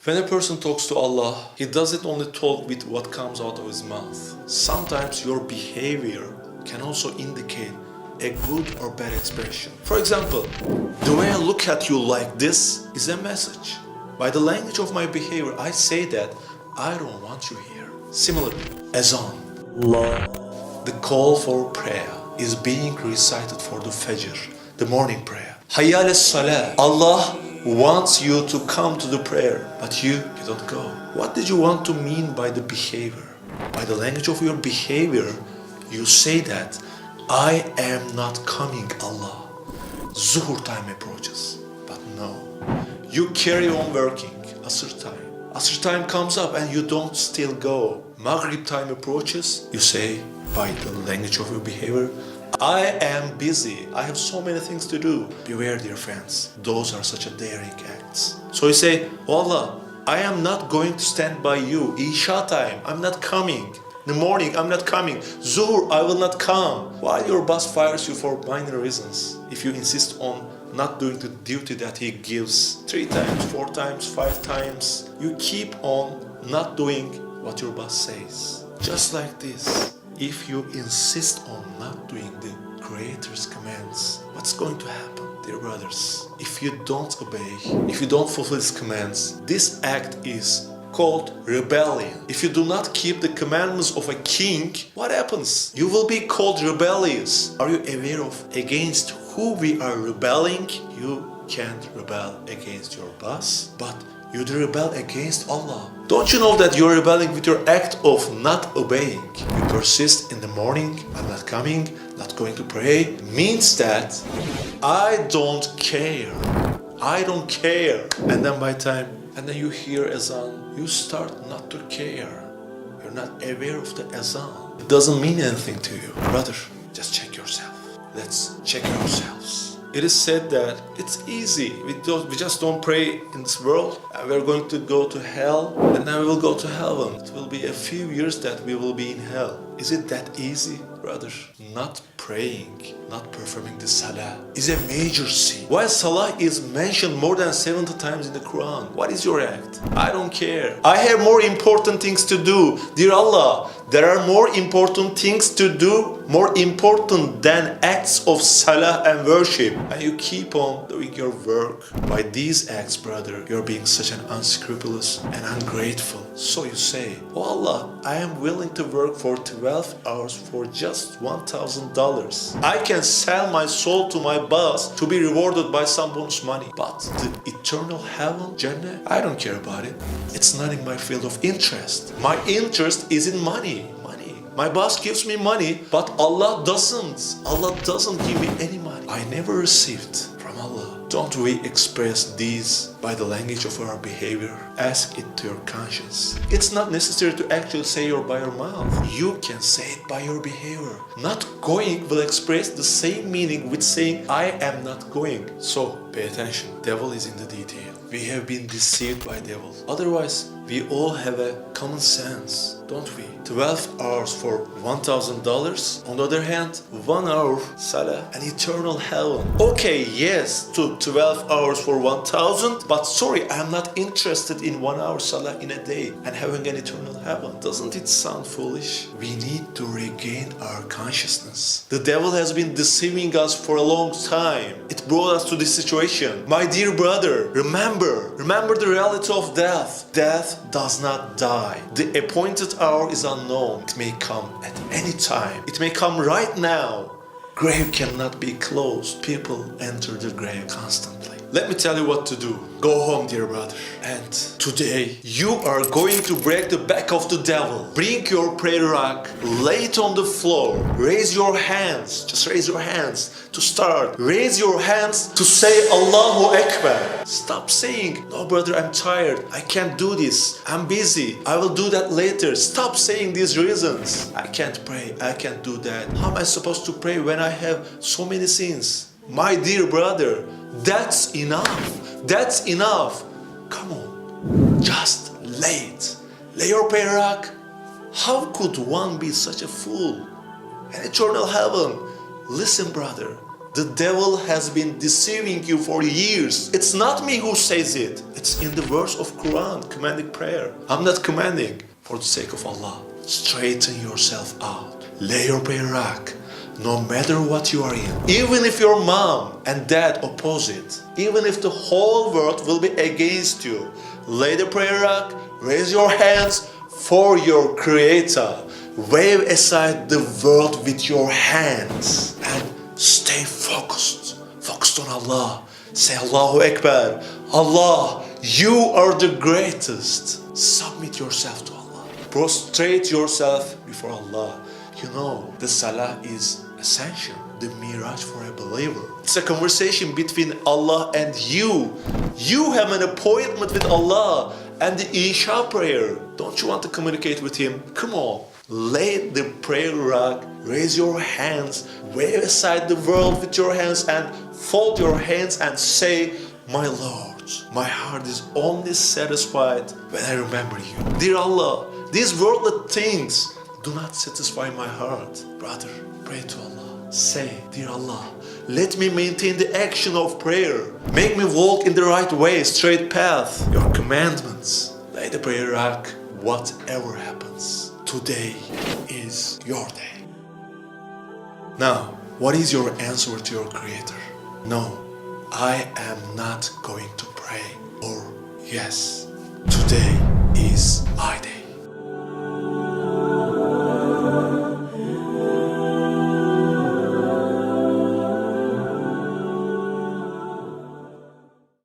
When a person talks to Allah, he doesn't only talk with what comes out of his mouth. Sometimes your behavior can also indicate a good or bad expression. For example, the way I look at you like this is a message. By the language of my behavior, I say that I don't want you here. Similarly, azan, the call for prayer, is being recited for the Fajr, the morning prayer. Hayya ala salah, Allah wants you to come to the prayer, but you don't go. What did you want to mean by the behavior? By the language of your behavior, you say that I am not coming, Allah. Zuhur time approaches, but no. You carry on working, Asr time. Asr time comes up and you don't still go. Maghrib time approaches, you say, by the language of your behavior, I am busy. I have so many things to do. Beware, dear friends. Those are such a daring acts. So you say, oh Allah, I am not going to stand by you. Isha time, I'm not coming. In the morning, I'm not coming. Zuhur, I will not come. While your boss fires you for minor reasons, if you insist on not doing the duty that he gives 3 times, 4 times, 5 times, you keep on not doing what your boss says. Just like this. If you insist on not doing the Creator's commands, what's going to happen, dear brothers? If you don't obey, if you don't fulfill His commands, this act is called rebellion. If you do not keep the commandments of a king, what happens? You will be called rebellious. Are you aware of against who we are rebelling? You can't rebel against your boss, but you rebel against Allah. Don't you know that you're rebelling with your act of not obeying? You persist in the morning, I'm not coming, not going to pray, means that I don't care. I don't care. And then by time, and then you hear azan, you start not to care. You're not aware of the azan. It doesn't mean anything to you. Brother, just check yourself. Let's check ourselves. It is said that it's easy. We just don't pray in this world. We're going to go to hell, and then we will go to heaven. It will be a few years that we will be in hell. Is it that easy, brother? Not praying, not performing the salah is a major sin. While salah is mentioned more than 70 times in the Quran, what is your act? I don't care. I have more important things to do. Dear Allah, there are more important things to do, more important than acts of salah and worship. And you keep on doing your work. By these acts, brother, you're being such an unscrupulous and ungrateful. So you say, oh Allah, I am willing to work for 12 hours for just $1,000. I can sell my soul to my boss to be rewarded by some bonus money. But the eternal heaven, Jannah, I don't care about it. It's not in my field of interest. My interest is in money. My boss gives me money, but Allah doesn't. Allah doesn't give me any money. I never received from Allah. Don't we express these by the language of our behavior? Ask it to your conscience. It's not necessary to actually say it by your mouth. You can say it by your behavior. Not going will express the same meaning with saying I am not going. So pay attention. Devil is in the detail. We have been deceived by devil. Otherwise, we all have a common sense, don't we? 12 hours for $1,000. On the other hand, 1 hour salah, an eternal heaven. Okay, yes, to 12 hours for 1,000, but sorry, I am not interested in 1 hour salah in a day and having an eternal heaven. Doesn't it sound foolish? We need to regain our consciousness. The devil has been deceiving us for a long time. It brought us to this situation. My dear brother, remember the reality of death. Death does not die. The appointed hour is unknown. It may come at any time. It may come right now. Grave cannot be closed. People enter the grave constantly. Let me tell you what to do. Go home, dear brother. And today, you are going to break the back of the devil. Bring your prayer rug, lay it on the floor. Raise your hands. Just raise your hands to start. Raise your hands to say Allahu Akbar. Stop saying, no brother, I'm tired. I can't do this. I'm busy. I will do that later. Stop saying these reasons. I can't pray. I can't do that. How am I supposed to pray when I have so many sins? My dear brother, that's enough. That's enough. Come on. Just lay it. Lay your prayer rug. How could one be such a fool? An eternal heaven. Listen, brother. The devil has been deceiving you for years. It's not me who says it. It's in the verse of Quran, commanding prayer. I'm not commanding. For the sake of Allah, straighten yourself out. Lay your prayer rack. No matter what you are in, even if your mom and dad oppose it, even if the whole world will be against you, lay the prayer rack, raise your hands for your Creator. Wave aside the world with your hands and stay focused. Focused on Allah. Say Allahu Akbar. Allah, you are the greatest. Submit yourself to Allah. Prostrate yourself before Allah. You know, the salah is essential, the miraj for a believer. It's a conversation between Allah and you. You have an appointment with Allah and the Isha prayer. Don't you want to communicate with Him? Come on, lay the prayer rack, raise your hands, wave aside the world with your hands and fold your hands and say, my Lord, my heart is only satisfied when I remember you. Dear Allah, these worldly things do not satisfy my heart. Brother, pray to Allah. Say, dear Allah, let me maintain the action of prayer. Make me walk in the right way, straight path. Your commandments. Lay the prayer rack. Whatever happens, today is your day. Now, what is your answer to your Creator? No, I am not going to pray. Or yes, today is my day.